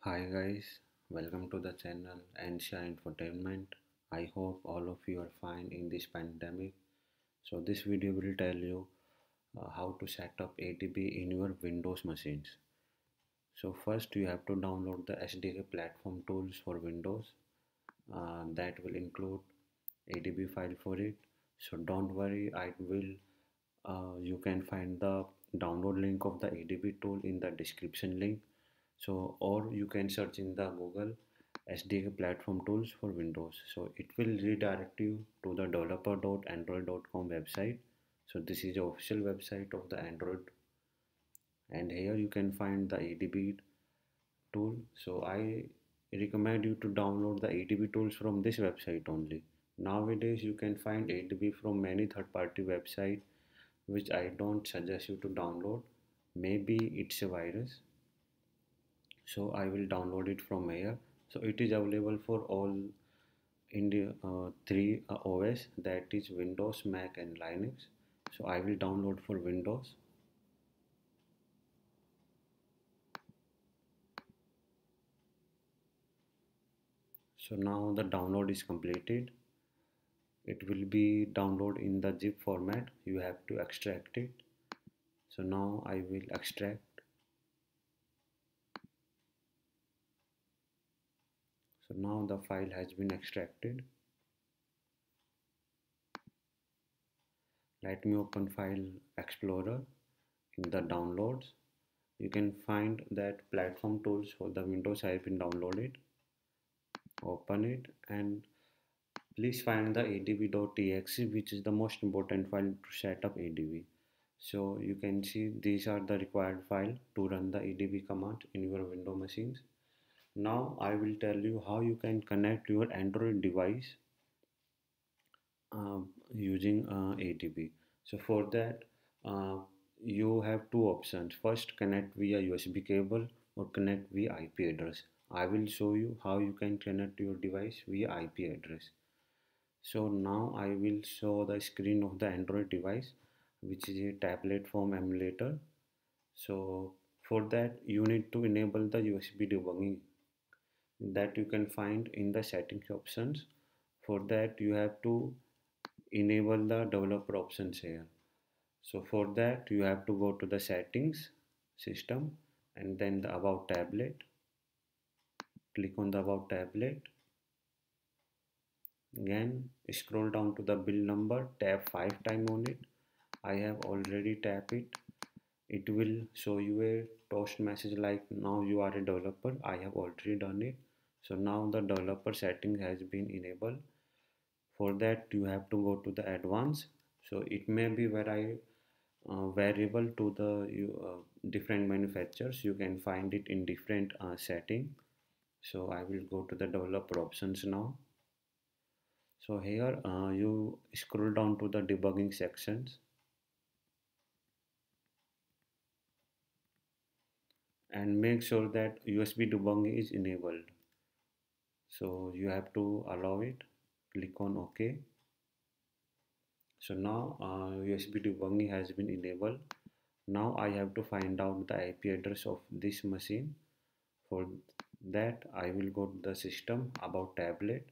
Hi guys, welcome to the channel Ansha Infotainment. I hope all of you are fine in this pandemic. So this video will tell you how to set up ADB in your Windows machines. So first you have to download the SDK platform tools for Windows. That will include ADB file for it. So don't worry, I will. You can find the download link of the ADB tool in the description link. So or you can search in the Google SDK platform tools for Windows. So it will redirect you to the developer.android.com website. So this is the official website of the Android, and here you can find the ADB tool. So I recommend you to download the ADB tools from this website only. Nowadays you can find ADB from many third-party websites, which I don't suggest you to download. Maybe it's a virus. So I will download it from here. So it is available for all India three OS, that is Windows, Mac and Linux. So I will download for Windows. So now the download is completed. It will be download in the zip format. You have to extract it. So now I will extract. So now the file has been extracted. Let me open File Explorer. In the downloads, you can find that platform tools for the Windows have been downloaded. Open it and please find the adb.exe, which is the most important file to set up ADB. So you can see these are the required file to run the ADB command in your Windows machines. Now I will tell you how you can connect your Android device using ADB. So for that you have two options. First, connect via USB cable or connect via IP address. I will show you how you can connect your device via IP address. So now I will show the screen of the Android device, which is a tablet form emulator. So for that you need to enable the USB debugging that you can find in the settings options. For that you have to enable the developer options here. So for that you have to go to the settings, system, and then the about tablet. Click on the about tablet. Again scroll down to the build number, tap 5 times on it. I have already tapped it. It will show you a toast message like now you are a developer. I have already done it. So now the developer setting has been enabled. For that you have to go to the advanced. So it may be variable to the different manufacturers. You can find it in different setting. So I will go to the developer options now. So here you scroll down to the debugging sections and make sure that USB debugging is enabled. So you have to allow it. Click on OK. So now USB debugging has been enabled. Now I have to find out the IP address of this machine. For that I will go to the system, about tablet.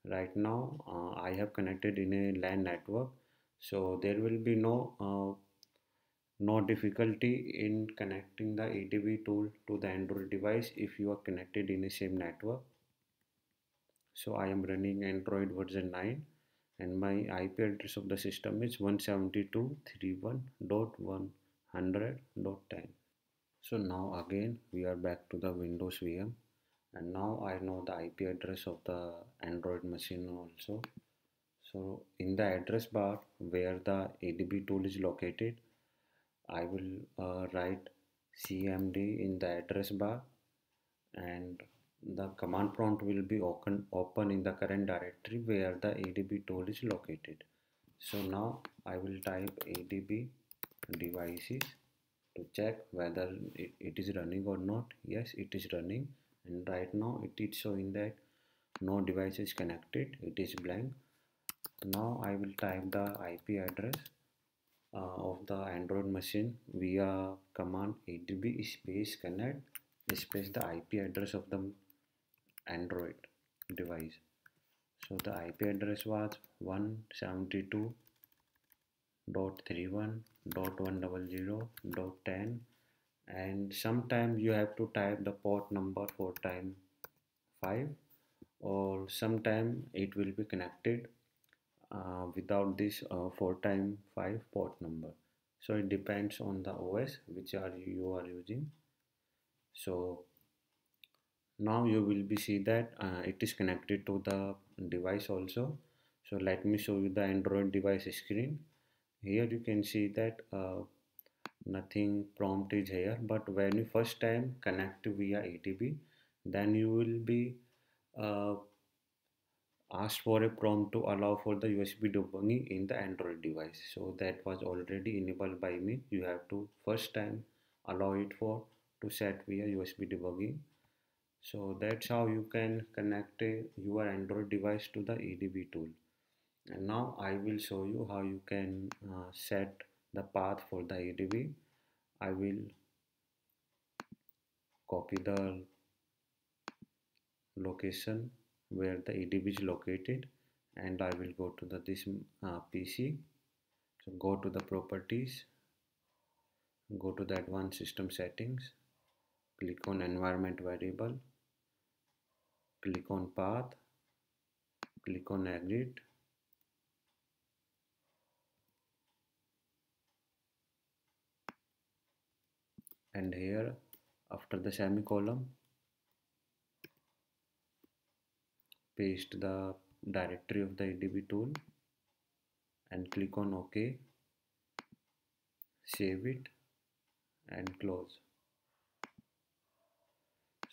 Right now I have connected in a LAN network, so there will be no difficulty in connecting the ADB tool to the Android device if you are connected in the same network. So I am running Android version 9 and my IP address of the system is 172.3.1.100.10. So now again we are back to the Windows VM, and now I know the IP address of the Android machine also. So in the address bar where the ADB tool is located, I will write CMD in the address bar, and the command prompt will be open in the current directory where the ADB tool is located. So now I will type ADB devices to check whether it is running or not. Yes, it is running, and right now it is showing that no device is connected, it is blank. Now I will type the IP address of the Android machine via command adb space connect space the IP address of the Android device. So the IP address was 172.31.100.10, and sometimes you have to type the port number for time 5, or sometime it will be connected without this 4 time 5 port number. So it depends on the OS which you are using. So now you will be see that it is connected to the device also. So let me show you the Android device screen. Here you can see that nothing prompt is here, but when you first time connect via ADB, then you will be uh, asked for a prompt to allow for the USB debugging in the Android device. So that was already enabled by me. You have to first time allow it for to set via USB debugging. So that's how you can connect your Android device to the ADB tool. And now I will show you how you can set the path for the ADB. I will copy the location where the ADB is located, and I will go to this PC. So go to the properties, go to the advanced system settings, click on environment variable, click on path, click on exit, and here after the semicolon paste the directory of the ADB tool and click on OK, save it and close.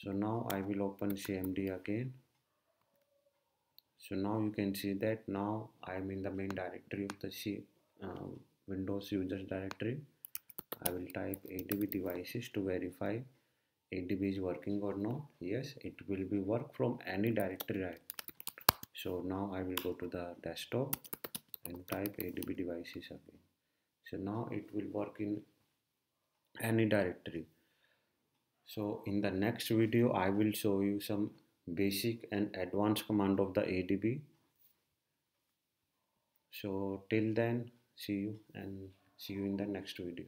So now I will open CMD again. So now you can see that now I am in the main directory of the Windows users directory. I will type ADB devices to verify ADB is working or not. Yes, it will be work from any directory, right? So now I will go to the desktop and type ADB devices again. So now it will work in any directory. So in the next video I will show you some basic and advanced command of the ADB. So till then, see you in the next video.